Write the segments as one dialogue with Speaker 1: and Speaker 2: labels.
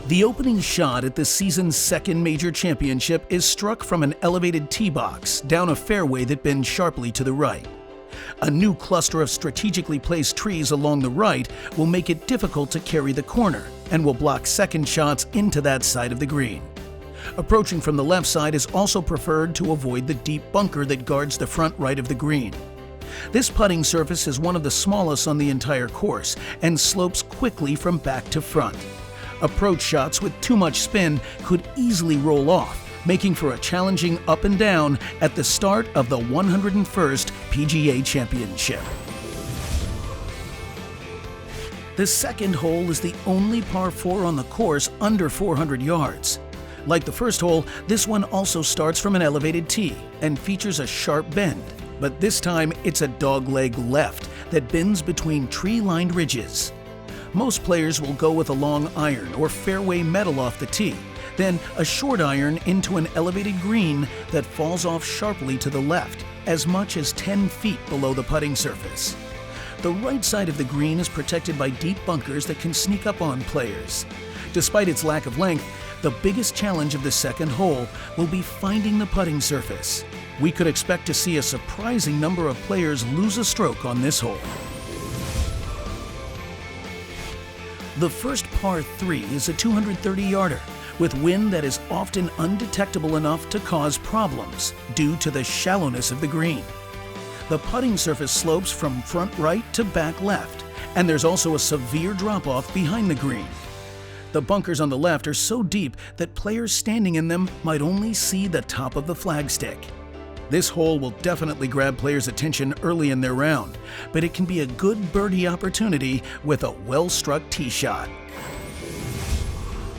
Speaker 1: The opening shot at the season's second major championship is struck from an elevated tee box down a fairway that bends sharply to the right. A new cluster of strategically placed trees along the right will make it difficult to carry the corner and will block second shots into that side of the green. Approaching from the left side is also preferred to avoid the deep bunker that guards the front right of the green. This putting surface is one of the smallest on the entire course and slopes quickly from back to front. Approach shots with too much spin could easily roll off, making for a challenging up and down at the start of the 101st PGA Championship. The second hole is the only par 4 on the course under 400 yards. Like the first hole, this one also starts from an elevated tee and features a sharp bend, but this time it's a dogleg left that bends between tree-lined ridges. Most players will go with a long iron or fairway metal off the tee, then a short iron into an elevated green that falls off sharply to the left, as much as 10 feet below the putting surface. The right side of the green is protected by deep bunkers that can sneak up on players. Despite its lack of length, the biggest challenge of the second hole will be finding the putting surface. We could expect to see a surprising number of players lose a stroke on this hole. The first par 3 is a 230-yarder, with wind that is often undetectable enough to cause problems due to the shallowness of the green. The putting surface slopes from front right to back left, and there's also a severe drop-off behind the green. The bunkers on the left are so deep that players standing in them might only see the top of the flagstick. This hole will definitely grab players' attention early in their round, but it can be a good birdie opportunity with a well-struck tee shot.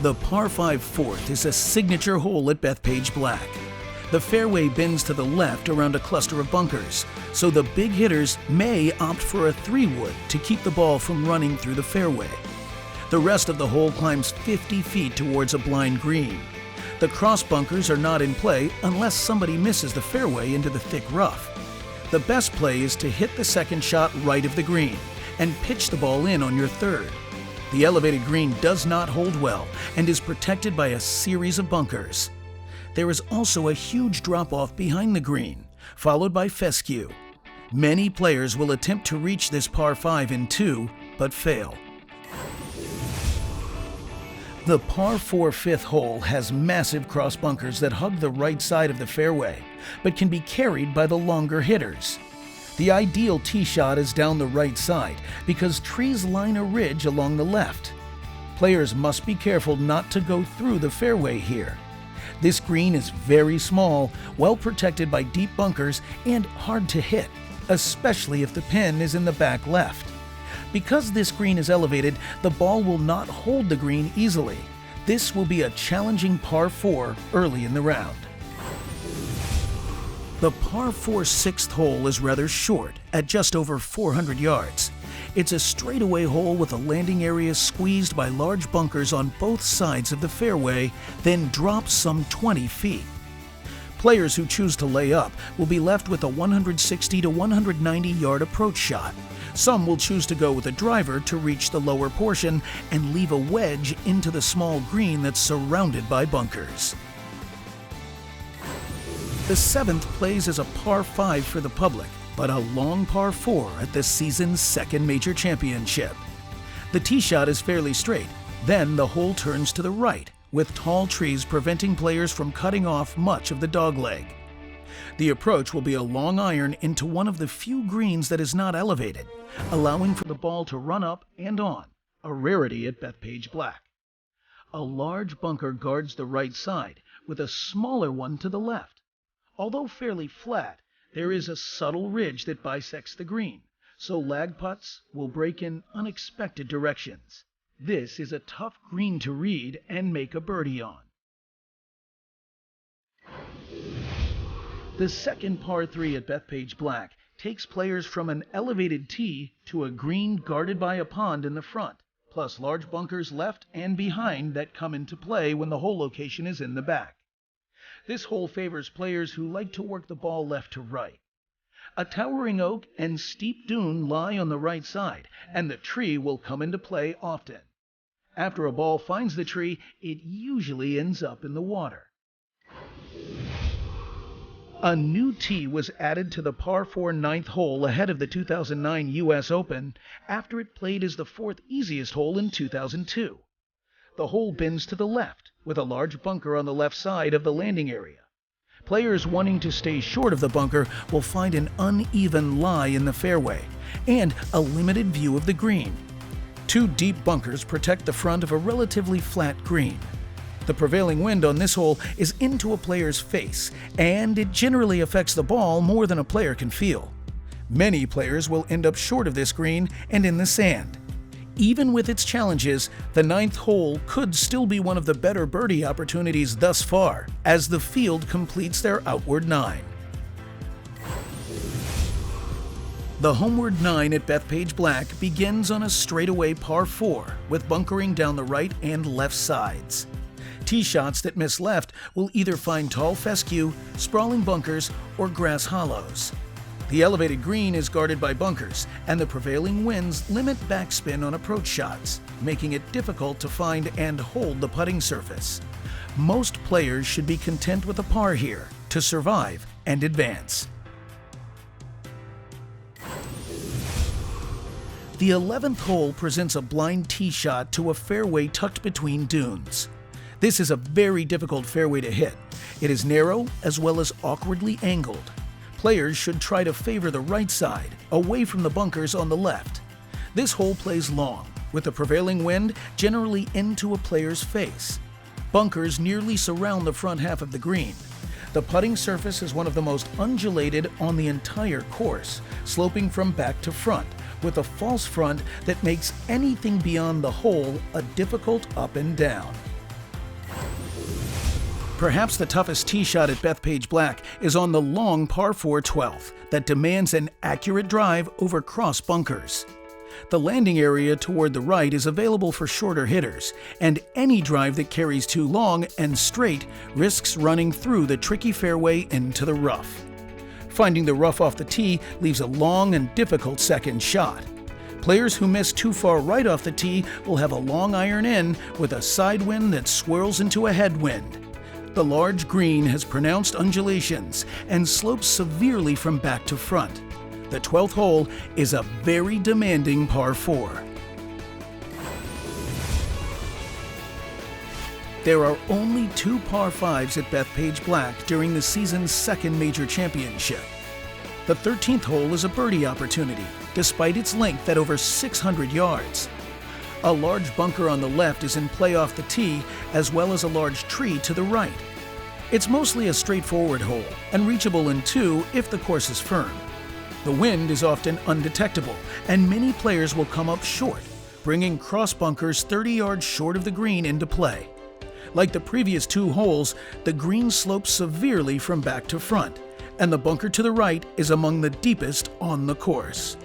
Speaker 1: The par 5 fourth is a signature hole at Bethpage Black. The fairway bends to the left around a cluster of bunkers, so the big hitters may opt for a 3-wood to keep the ball from running through the fairway. The rest of the hole climbs 50 feet towards a blind green. The cross bunkers are not in play unless somebody misses the fairway into the thick rough. The best play is to hit the second shot right of the green and pitch the ball in on your third. The elevated green does not hold well and is protected by a series of bunkers. There is also a huge drop-off behind the green, followed by fescue. Many players will attempt to reach this par 5 in 2, but fail. The par 4 fifth hole has massive cross bunkers that hug the right side of the fairway, but can be carried by the longer hitters. The ideal tee shot is down the right side because trees line a ridge along the left. Players must be careful not to go through the fairway here. This green is very small, well protected by deep bunkers, and hard to hit, especially if the pin is in the back left. Because this green is elevated, the ball will not hold the green easily. This will be a challenging par 4 early in the round. The par 4 sixth hole is rather short, at just over 400 yards. It's a straightaway hole with a landing area squeezed by large bunkers on both sides of the fairway, then drops some 20 feet. Players who choose to lay up will be left with a 160 to 190 yard approach shot. Some will choose to go with a driver to reach the lower portion and leave a wedge into the small green that's surrounded by bunkers. The 7th plays as a par 5 for the public, but a long par 4 at the season's second major championship. The tee shot is fairly straight, then the hole turns to the right, with tall trees preventing players from cutting off much of the dogleg. The approach will be a long iron into one of the few greens that is not elevated, allowing for the ball to run up and on, a rarity at Bethpage Black. A large bunker guards the right side, with a smaller one to the left. Although fairly flat, there is a subtle ridge that bisects the green, so lag putts will break in unexpected directions. This is a tough green to read and make a birdie on. The second par 3 at Bethpage Black takes players from an elevated tee to a green guarded by a pond in the front, plus large bunkers left and behind that come into play when the hole location is in the back. This hole favors players who like to work the ball left to right. A towering oak and steep dune lie on the right side, and the tree will come into play often. After a ball finds the tree, it usually ends up in the water. A new tee was added to the par 4 ninth hole ahead of the 2009 U.S. Open after it played as the fourth easiest hole in 2002. The hole bends to the left, with a large bunker on the left side of the landing area. Players wanting to stay short of the bunker will find an uneven lie in the fairway and a limited view of the green. Two deep bunkers protect the front of a relatively flat green. The prevailing wind on this hole is into a player's face, and it generally affects the ball more than a player can feel. Many players will end up short of this green and in the sand. Even with its challenges, the ninth hole could still be one of the better birdie opportunities thus far, as the field completes their outward nine. The homeward nine at Bethpage Black begins on a straightaway par 4 with bunkering down the right and left sides. Tee shots that miss left will either find tall fescue, sprawling bunkers, or grass hollows. The elevated green is guarded by bunkers, and the prevailing winds limit backspin on approach shots, making it difficult to find and hold the putting surface. Most players should be content with a par here to survive and advance. The 11th hole presents a blind tee shot to a fairway tucked between dunes. This is a very difficult fairway to hit. It is narrow as well as awkwardly angled. Players should try to favor the right side, away from the bunkers on the left. This hole plays long, with the prevailing wind generally into a player's face. Bunkers nearly surround the front half of the green. The putting surface is one of the most undulated on the entire course, sloping from back to front, with a false front that makes anything beyond the hole a difficult up and down. Perhaps the toughest tee shot at Bethpage Black is on the long par 4 12th that demands an accurate drive over cross bunkers. The landing area toward the right is available for shorter hitters, and any drive that carries too long and straight risks running through the tricky fairway into the rough. Finding the rough off the tee leaves a long and difficult second shot. Players who miss too far right off the tee will have a long iron in with a side wind that swirls into a headwind. The large green has pronounced undulations and slopes severely from back to front. The 12th hole is a very demanding par 4. There are only 2 par 5s at Bethpage Black during the season's second major championship. The 13th hole is a birdie opportunity, despite its length at over 600 yards. A large bunker on the left is in play off the tee, as well as a large tree to the right. It's mostly a straightforward hole, and reachable in 2 if the course is firm. The wind is often undetectable, and many players will come up short, bringing cross bunkers 30 yards short of the green into play. Like the previous 2 holes, the green slopes severely from back to front, and the bunker to the right is among the deepest on the course.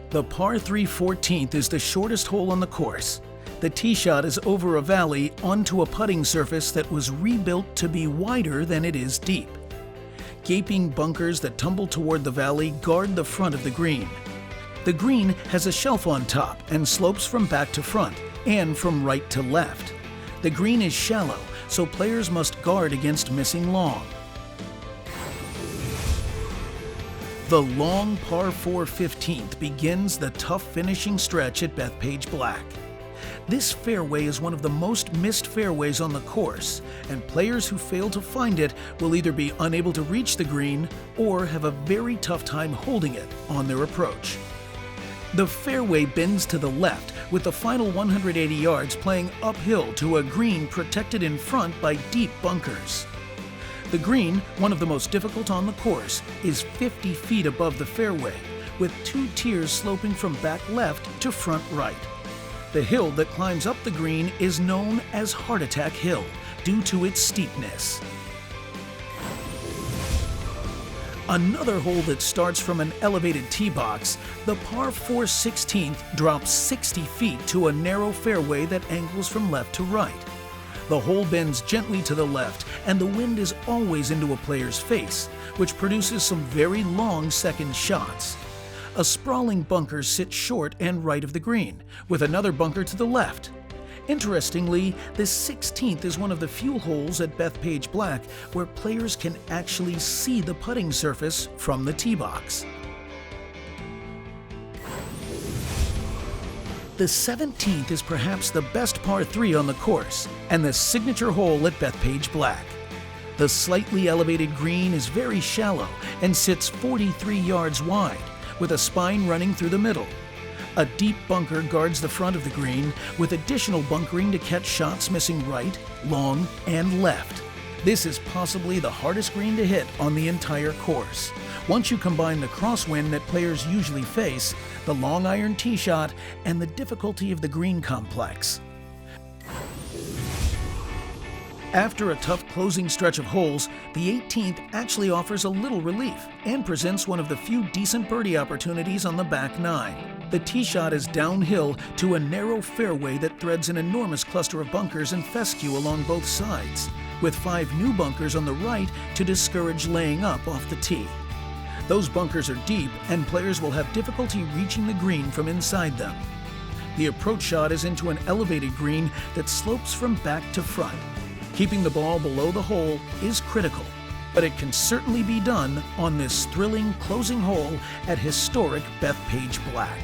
Speaker 1: The par 3 14th is the shortest hole on the course. The tee shot is over a valley onto a putting surface that was rebuilt to be wider than it is deep. Gaping bunkers that tumble toward the valley guard the front of the green. The green has a shelf on top and slopes from back to front and from right to left. The green is shallow, so players must guard against missing long. The long par 4 15th begins the tough finishing stretch at Bethpage Black. This fairway is one of the most missed fairways on the course, and players who fail to find it will either be unable to reach the green or have a very tough time holding it on their approach. The fairway bends to the left, with the final 180 yards playing uphill to a green protected in front by deep bunkers. The green, one of the most difficult on the course, is 50 feet above the fairway, with 2 tiers sloping from back left to front right. The hill that climbs up the green is known as Heart Attack Hill due to its steepness. Another hole that starts from an elevated tee box, the par 4 16th drops 60 feet to a narrow fairway that angles from left to right. The hole bends gently to the left, and the wind is always into a player's face, which produces some very long second shots. A sprawling bunker sits short and right of the green, with another bunker to the left. Interestingly, the 16th is one of the few holes at Bethpage Black where players can actually see the putting surface from the tee box. The 17th is perhaps the best par 3 on the course and the signature hole at Bethpage Black. The slightly elevated green is very shallow and sits 43 yards wide, with a spine running through the middle. A deep bunker guards the front of the green, with additional bunkering to catch shots missing right, long, and left. This is possibly the hardest green to hit on the entire course. Once you combine the crosswind that players usually face, the long iron tee shot, and the difficulty of the green complex. After a tough closing stretch of holes, the 18th actually offers a little relief and presents one of the few decent birdie opportunities on the back nine. The tee shot is downhill to a narrow fairway that threads an enormous cluster of bunkers and fescue along both sides, with 5 new bunkers on the right to discourage laying up off the tee. Those bunkers are deep, and players will have difficulty reaching the green from inside them. The approach shot is into an elevated green that slopes from back to front. Keeping the ball below the hole is critical, but it can certainly be done on this thrilling closing hole at historic Bethpage Black.